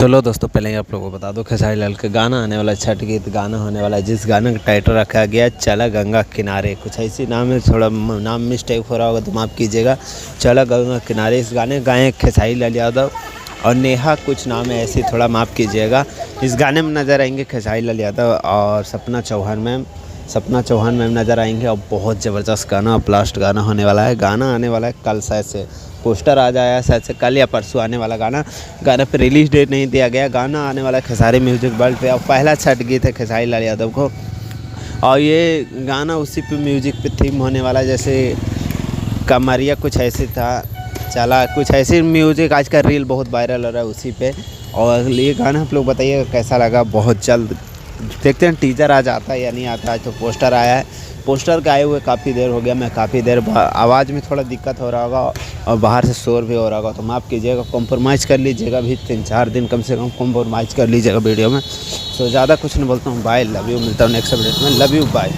चलो दोस्तों, पहले ही आप लोगों को बता दो खेसारी लाल का गाना आने वाला है, छठ गीत गाना होने वाला है, जिस गाने का टाइटल रखा गया है चला गंगा किनारे। कुछ ऐसी नाम है, थोड़ा नाम मिस्टेक हो रहा होगा तो माफ़ कीजिएगा। चला गंगा किनारे इस गाने गाए खेसारी लाल यादव और नेहा कुछ नाम है ऐसी, थोड़ा माफ़ कीजिएगा। इस गाने में नज़र आएंगे खेसारी लाल यादव और सपना चौहान मैम नज़र आएंगे और बहुत ज़बरदस्त गाना ब्लास्ट गाना होने वाला है। गाना आने वाला है कल, शायद से पोस्टर आ जाया शायद से कल या परसों आने वाला गाना पे रिलीज़ डेट नहीं दिया गया। गाना आने वाला है खेसारी म्यूजिक वर्ल्ड पे और पहला छठ गीत है खेसारी लाल यादव को। और ये गाना उसी पे म्यूजिक पे थीम होने वाला है, जैसे कमरिया कुछ ऐसे था, चला कुछ ऐसे म्यूजिक आज का रील बहुत वायरल हो रहा है उसी पे। और ये गाना आप लोग बताइएगा कैसा लगा। बहुत जल्द देखते हैं टीजर आज आता है या नहीं आता है। तो पोस्टर आया है, पोस्टर का आए हुए काफ़ी देर हो गया, मैं काफ़ी देर आवाज़ में थोड़ा दिक्कत हो रहा होगा और बाहर से शोर भी हो रहा होगा, तो माफ़ कीजिएगा। कॉम्प्रोमाइज़ कर लीजिएगा, भी 3-4 दिन कम से कम कॉम्प्रोमाइज़ कर लीजिएगा वीडियो में। तो ज़्यादा कुछ नहीं बोलता हूँ, बाय, लव यू। मिलता हूँ नेक्स्ट वीडियो में, लव यू, बाय।